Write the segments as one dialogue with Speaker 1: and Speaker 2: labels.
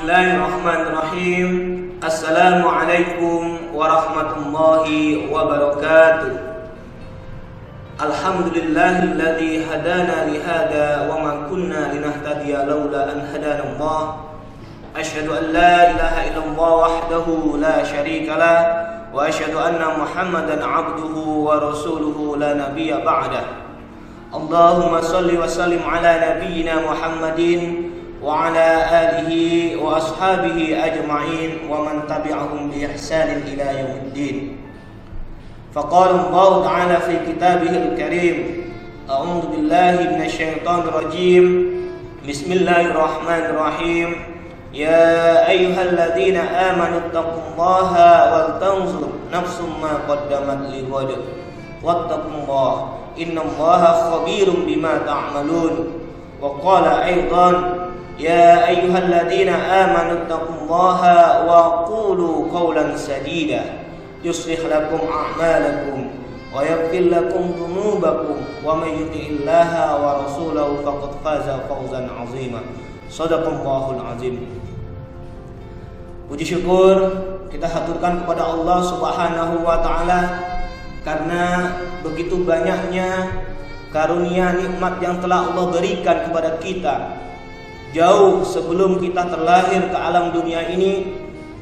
Speaker 1: Bismillahirrahmanirrahim. Assalamualaikum warahmatullahi wabarakatuh. Alhamdulillahilladzi hadana lihada wa ma kunna linahtadiya laula an hadana Allah. Asyhadu an la ilaha illallah wahdahu la syarika lah wa asyhadu anna Muhammadan abduhu wa rasuluhu la nabiyya ba'dah. Allahumma shalli wa sallim ala nabiyyina Muhammadin wa ala alihi wa ashabihi ajma'in wa man tabi'ahum bi ihsanin ila yaumiddin. Faqala Allah ta'ala fi kitabihil karim, a'udzu billahi minasy syaithanir rajim. Bismillahirrahmanirrahim. Ya ayyuhalladzina amanu taqullaha wal tanzur nafsum ma qaddamat lighad wattaqullaha innallaha khabirum bima ta'malun. Wa qala aidan ya ayyuhalladzina amanu taqullaha wa qulu qawlan sadida yuslih lakum a'malakum wa yaghfir lakum dhunubakum wa may yuti'illaha wa rasulahu faqad faza fawzan 'azima. Shadaqallahul 'azim. Puji syukur kita haturkan kepada Allah Subhanahu wa taala karena begitu banyaknya karunia nikmat yang telah Allah berikan kepada kita. Jauh sebelum kita terlahir ke alam dunia ini,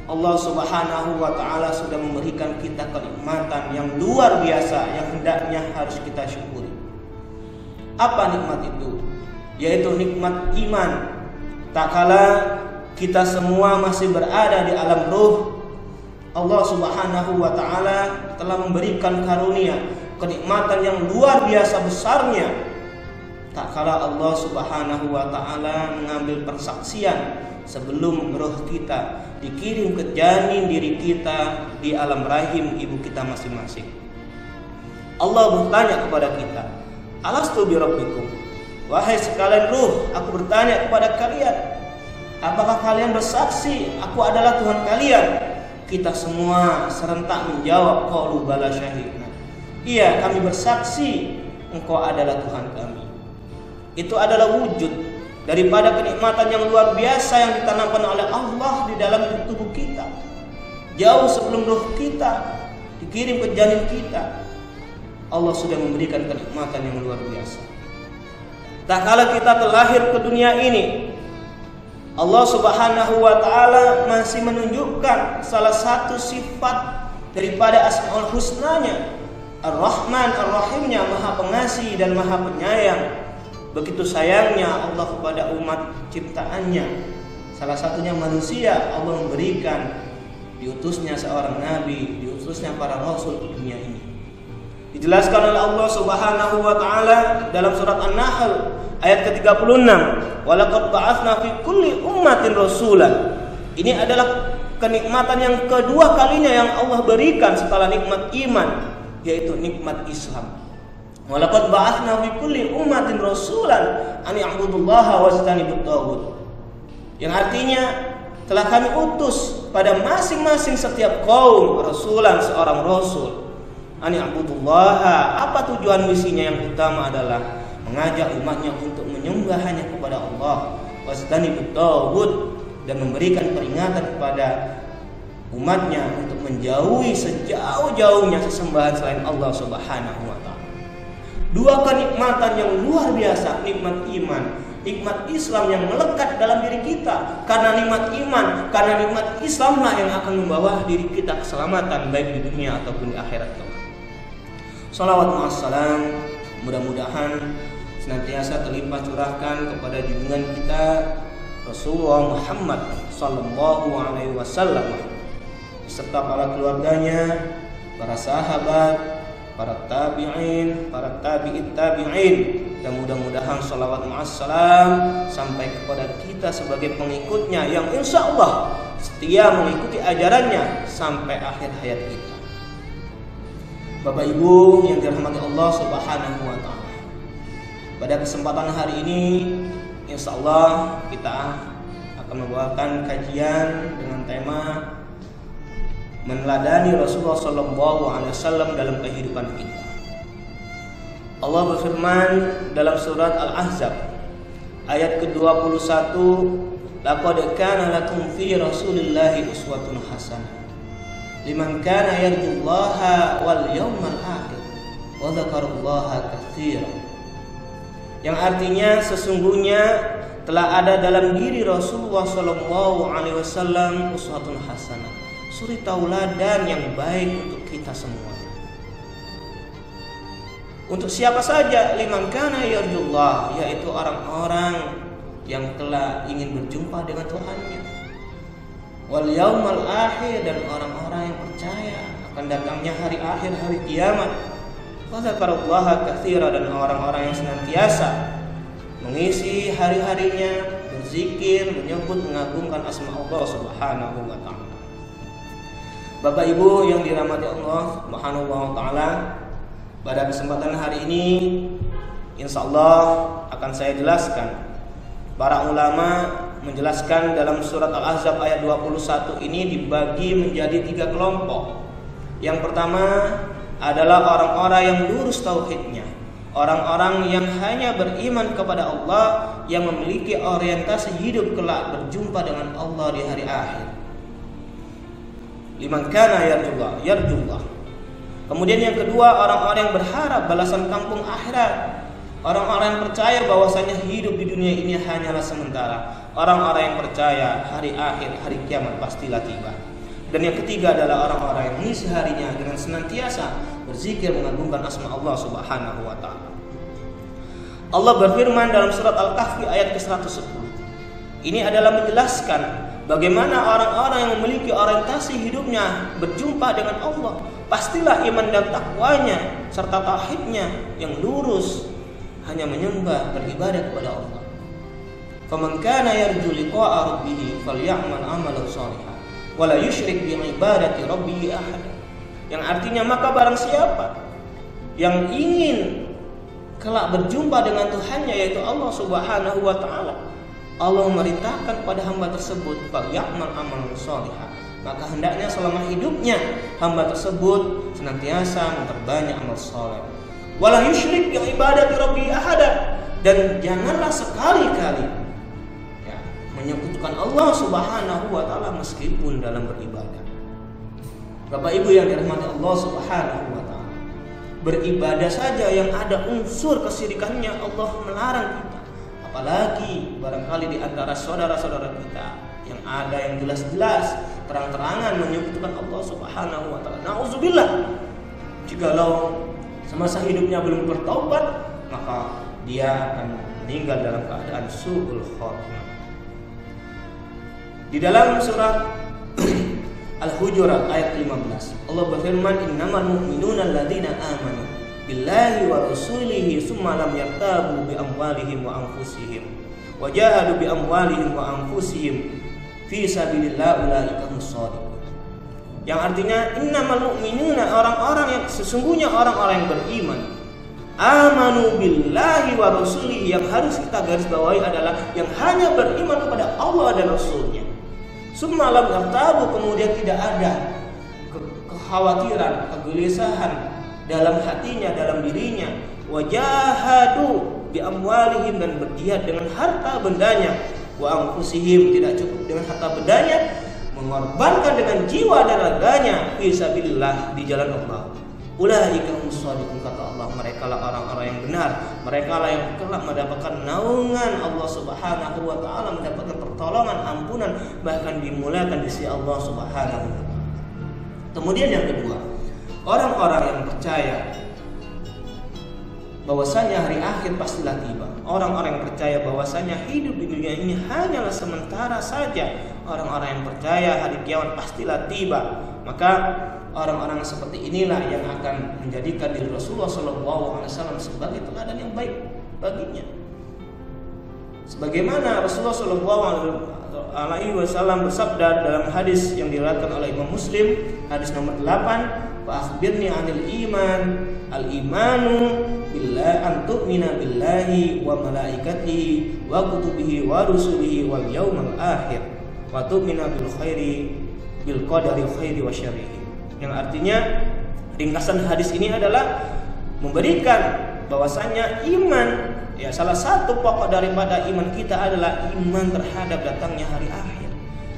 Speaker 1: Allah Subhanahu wa taala sudah memberikan kita kenikmatan yang luar biasa yang hendaknya harus kita syukuri. Apa nikmat itu? Yaitu nikmat iman. Tak kala kita semua masih berada di alam ruh, Allah Subhanahu wa taala telah memberikan karunia, kenikmatan yang luar biasa besarnya. Tak kala Allah Subhanahu wa taala mengambil persaksian sebelum roh kita dikirim ke janin diri kita di alam rahim ibu kita masing-masing. Allah bertanya kepada kita, "Alastu bi rabbikum?" Wahai sekalian ruh, aku bertanya kepada kalian, apakah kalian bersaksi aku adalah Tuhan kalian? Kita semua serentak menjawab, qalu bala syahidna. Iya, kami bersaksi engkau adalah Tuhan kami. Itu adalah wujud daripada kenikmatan yang luar biasa yang ditanamkan oleh Allah di dalam tubuh kita. Jauh sebelum roh kita dikirim ke janin kita, Allah sudah memberikan kenikmatan yang luar biasa. Tak kala kita terlahir ke dunia ini, Allah Subhanahu wa taala masih menunjukkan salah satu sifat daripada Asmaul Husnanya, Ar-Rahman Ar-Rahimnya, Maha Pengasih dan Maha Penyayang. Begitu sayangnya Allah kepada umat ciptaannya, salah satunya manusia. Allah memberikan diutusnya seorang nabi, diutusnya para rasul di dunia ini. Dijelaskan oleh Allah Subhanahu wa taala dalam surat An-Nahl ayat ke-36, walaqad ba'atsna fi kulli ummatin rasulan. Ini adalah kenikmatan yang kedua kalinya yang Allah berikan setelah nikmat iman, yaitu nikmat Islam. Walaqad ba'atsna fi kulli ummatin rasulan an ya'budullaha wajtanibut taghut. Yang artinya telah kami utus pada masing-masing setiap kaum rasulan, seorang rasul. An ya'budullaha, apa tujuan misinya yang utama adalah mengajak umatnya untuk menyembah hanya kepada Allah, wajtanibut taghut, dan memberikan peringatan kepada umatnya untuk menjauhi sejauh-jauhnya sesembahan selain Allah Subhanahu wa taala. Dua kenikmatan yang luar biasa, nikmat iman, nikmat Islam yang melekat dalam diri kita. Karena nikmat iman, karena nikmat Islamlah yang akan membawa diri kita keselamatan baik di dunia ataupun di akhirat kelak. Shalawat ma'assalam, mudah-mudahan senantiasa terlimpah curahkan kepada junjungan kita Rasulullah Muhammad sallallahu alaihi wasallam beserta para keluarganya, para sahabat, para tabi'in, para tabi'it tabi'in, dan mudah-mudahan salawat ma'assalam sampai kepada kita sebagai pengikutnya yang insya Allah setia mengikuti ajarannya sampai akhir hayat kita. Bapak Ibu yang dirahmati Allah Subhanahu wa taala, pada kesempatan hari ini insya Allah kita akan membawakan kajian dengan tema meneladani Rasulullah SAW dalam kehidupan kita. Allah berfirman dalam surat Al-Ahzab ayat ke-21, laqad kana lakum fi Rasulillahi uswatun hasanah liman kana yarjullaha wal yawmal akhir wa dzakarallaha katsiran. Yang artinya sesungguhnya telah ada dalam diri Rasulullah sallallahu alaihi wasallam uswatun hasanah, suri tauladan yang baik untuk kita semua. Untuk siapa saja? Liman kana yarjullah, yaitu orang-orang yang telah ingin berjumpa dengan Tuhannya. Wal yaumal akhir, dan orang-orang yang percaya akan datangnya hari akhir, hari kiamat. Wa dzakarallaha katsiran, dan orang-orang yang senantiasa mengisi hari-harinya berzikir, menyebut, mengagungkan asma Allah Subhanahu wa taala. Bapak Ibu yang dirahmati Allah Subhanahu wa taala, pada kesempatan hari ini insyaallah akan saya jelaskan. Para ulama menjelaskan dalam surat Al-Ahzab ayat 21 ini dibagi menjadi 3 kelompok. Yang pertama adalah orang-orang yang lurus tauhidnya, orang-orang yang hanya beriman kepada Allah, yang memiliki orientasi hidup kelak berjumpa dengan Allah di hari akhir. Liman kana yarjullah. Kemudian yang kedua, orang-orang yang berharap balasan kampung akhirat, orang-orang yang percaya bahwasanya hidup di dunia ini hanyalah sementara, orang-orang yang percaya hari akhir, hari kiamat pastilah tiba. Dan yang ketiga adalah orang-orang yang mengisi harinya dengan senantiasa berzikir, mengagungkan asma Allah Subhanahu wa taala. Allah berfirman dalam surat Al-Kahfi ayat ke-110. Ini adalah menjelaskan bagaimana orang-orang yang memiliki orientasi hidupnya berjumpa dengan Allah, pastilah iman dan takwanya serta tauhidnya yang lurus, hanya menyembah, beribadah kepada Allah. Faman kana yarju liqa'a rabbih falyamal 'amalan shalihan wa la yusyrik bi ibadati rabbih ahada. Yang artinya maka barang siapa yang ingin kelak berjumpa dengan Tuhannya, yaitu Allah Subhanahu wa taala, Allah memerintahkan kepada hamba tersebut falyamal 'amalan shalihan, maka hendaknya selama hidupnya hamba tersebut senantiasa memperbanyak amal saleh. Wala yusyrik bi ibadati rabbi ahada, dan janganlah sekali-kali menyekutukan Allah Subhanahu wa taala meskipun dalam beribadah. Bapak Ibu yang dirahmati Allah Subhanahu wa taala, beribadah saja yang ada unsur kesyirikannya Allah melarang kita. Apalagi barangkali di antara saudara-saudara kita yang ada yang jelas-jelas terang-terangan menyekutukan Allah Subhanahu wa taala. Nauzubillah. Jikalau semasa hidupnya belum bertaubat, maka dia akan meninggal dalam keadaan su'ul khotimah. Di dalam surat Al-Hujurat ayat 15, Allah berfirman, "Innamal mu'minuna alladzina amanu billahi wa rasulihi tsumma lam yartabu bi amwalihim wa anfusihim wa jahadu bi amwalihim wa anfusihim fi sabilillah ulaika hum-shadiqun." Yang artinya innamal mu'minuna, orang-orang yang sesungguhnya orang-orang yang beriman, amanu billahi wa rasulihi, yang harus kita garis bawahi adalah yang hanya beriman kepada Allah dan Rasulnya. Summa lam yartabu, kemudian tidak ada kekhawatiran, kegelisahan dalam hatinya, dalam dirinya. Wajahadu bi amwalihim, dan berjihad dengan harta bendanya. Wa anfusihim, tidak cukup dengan harta bendanya, mengorbankan dengan jiwa dan raganya fi sabilillah, di jalan Allah. Ulaika hum-shadiqun, kata Allah, mereka lah orang-orang yang benar, mereka lah yang kelak mendapatkan naungan Allah Subhanahu wa taala, mendapatkan pertolongan, ampunan, bahkan dimuliakan di sisi Allah Subhanahu wa taala. Kemudian yang kedua, orang-orang yang percaya bahwasanya hari akhir pastilah tiba. Orang-orang yang percaya bahwasanya hidup di dunia ini hanyalah sementara saja. Orang-orang yang percaya hari kiamat pastilah tiba. Maka orang-orang seperti inilah yang akan menjadikan diri Rasulullah SAW sebagai teladan yang baik baginya. Sebagaimana Rasulullah SAW bersabda dalam hadis yang diriwayatkan oleh Imam Muslim, hadis nomor 8, "Fa akhbirni 'anil iman, al-imanu billahi an tu'mina billahi wa malaikatihi wa kutubihi wa rusulihi wal yawmal akhir wa tu'mina bil khairi bil qadari khairi wa syarrihi." Yang artinya ringkasan hadis ini adalah memberikan bahwasanya iman, ya salah satu pokok daripada iman kita adalah iman terhadap datangnya hari akhir.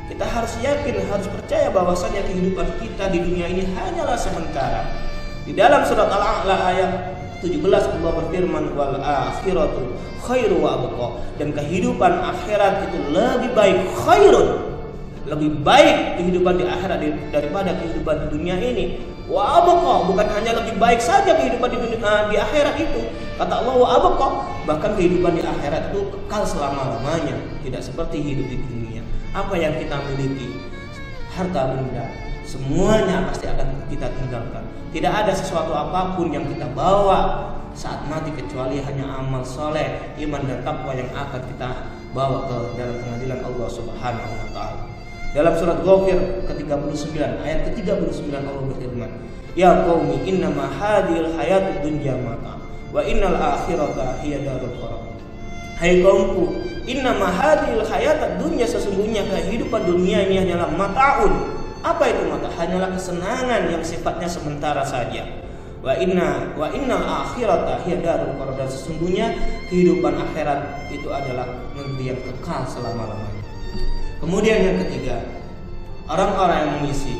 Speaker 1: Kita harus yakin, harus percaya bahwasanya kehidupan kita di dunia ini hanyalah sementara. Di dalam surat Al-A'la ayat 17 Allah berfirman, wal akhiratu khairu wa abqa, dan kehidupan akhirat itu lebih baik, khairun, lebih baik kehidupan di akhirat daripada kehidupan di dunia ini. Wa abqa, bukan hanya lebih baik saja kehidupan di akhirat itu, kata Allah wa abqa, bahkan kehidupan di akhirat itu kekal selama-lamanya, tidak seperti hidup di dunia. Apa yang kita miliki, harta benda, semuanya pasti akan kita tinggalkan. Tidak ada sesuatu apapun yang kita bawa saat mati kecuali hanya amal soleh, iman dan takwa yang akan kita bawa ke dalam pengadilan Allah Subhanahu wa taala. Dalam surat Ghafir ke-39 ayat ke-39 Allah berfirman, ya qaumi innama hadhil hayatud dunya mata wa innal akhirata hiya darul qarar. Hai kaumku, innama hadhil hayatud dunya, sesungguhnya kehidupan dunia ini hanyalah mataun. Apa itu mata? Hanyalah kesenangan yang sifatnya sementara saja. Wa innal akhirata hiya darul qarar, dan sesungguhnya kehidupan akhirat itu adalah negeri yang kekal selama-lamanya. Kemudian yang ketiga, orang-orang yang mengisi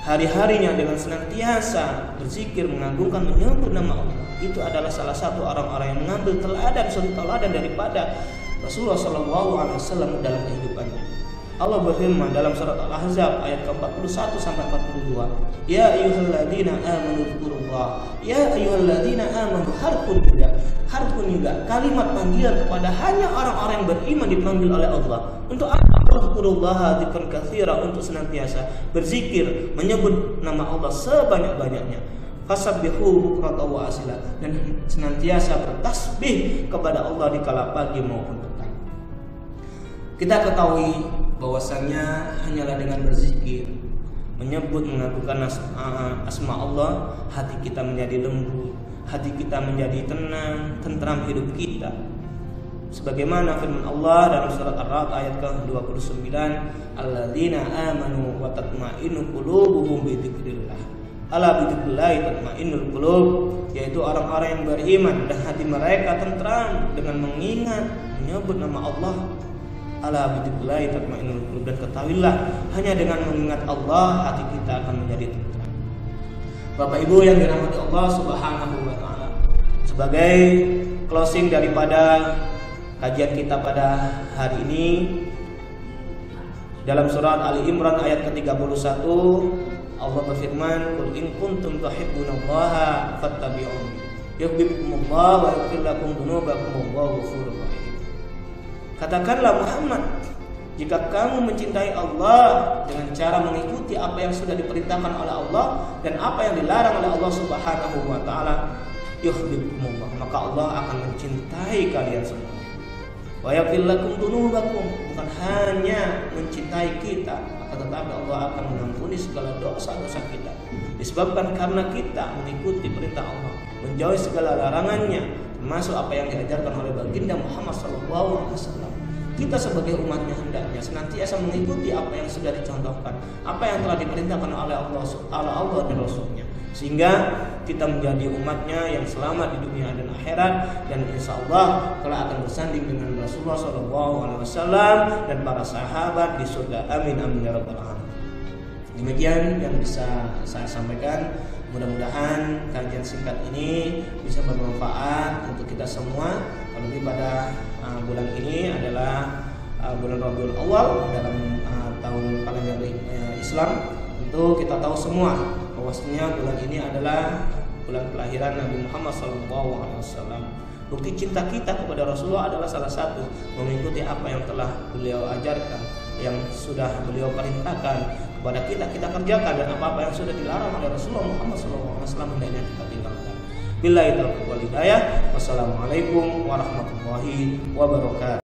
Speaker 1: hari-harinya dengan senantiasa berzikir, mengagungkan, menyebut nama Allah, itu adalah salah satu orang-orang yang mengambil teladan daripada Rasulullah SAW dalam kehidupannya. Allah berfirman dalam surat Al-Ahzab ayat ke-41 sampai 42, ya ayyuhalladzina amanu dzkurullah, ya ayyuhalladzina amanu, harfun juga kalimat panggilan kepada hanya orang-orang yang beriman dipanggil oleh Allah. Untuk apa? Dzkurullah dzikran katsira, untuk senantiasa berzikir, menyebut nama Allah sebanyak-banyaknya. Fasabbihu bukratan wa asila, dan senantiasa bertasbih kepada Allah di kala pagi maupun petang. Kita ketahui bahwasanya hanyalah dengan berzikir, menyebut, mengagungkan asma Allah, hati kita menjadi lembut, hati kita menjadi tenang, tentram hidup kita. Sebagaimana firman Allah dalam surat Ar-Ra'd ayat ke-29, alladzina amanu wa tatma'innu qulubuhum bi dzikrillah. Ala bi dzikrillah tatma'innul qulub, yaitu orang-orang yang beriman dan hati mereka tentram dengan mengingat, menyebut nama Allah. Ala bidzikrillah tatma'innul qulub, dan ketahuilah hanya dengan mengingat Allah hati kita akan menjadi tentram. Bapak Ibu yang dirahmati Allah Subhanahu wa taala, sebagai closing daripada kajian kita pada hari ini, dalam surat Ali Imran ayat ke-31 Allah berfirman, qul in kuntum tuhibbunallaha fattabi'uni yuhibbukumullah wa yaghfir lakum dzunubakum wallahu ghafurur rahim. Katakanlah Muhammad, jika kamu mencintai Allah dengan cara mengikuti apa yang sudah diperintahkan oleh Allah dan apa yang dilarang oleh Allah Subhanahu wa taala, yuhibbukumullah, maka Allah akan mencintai kalian semua. Wa yaghfir lakum dzunubakum, bukan hanya mencintai kita, akan tetapi Allah akan mengampuni segala dosa-dosa kita, disebabkan karena kita mengikuti perintah Allah, menjauhi segala larangannya, termasuk apa yang diajarkan oleh baginda Muhammad SAW. Kita sebagai umatnya hendaknya senantiasa mengikuti apa yang sudah dicontohkan, apa yang telah diperintahkan oleh Allah dan Rasulnya, sehingga kita menjadi umatnya yang selamat di dunia dan akhirat, dan insya Allah kelak akan bersanding dengan Rasulullah SAW dan para sahabat di surga. Amin amin ya rabbal alamin. Demikian yang bisa saya sampaikan. Mudah-mudahan kajian singkat ini bisa bermanfaat untuk kita semua. Terlebih pada bulan ini adalah bulan Rabiul Awal dalam tahun kalender Islam. Tentu kita tahu semua bahwasanya bulan ini adalah bulan kelahiran Nabi Muhammad SAW. Bukti cinta kita kepada Rasulullah adalah salah satu mengikuti apa yang telah beliau ajarkan, yang sudah beliau perintahkan kepada kita kerjakan, dan apa-apa yang sudah dilarang oleh Rasulullah Muhammad SAW hendaknya kita tinggalkan. Billahi taufiq wal hidayah. Wassalamualaikum warahmatullahi wabarakatuh.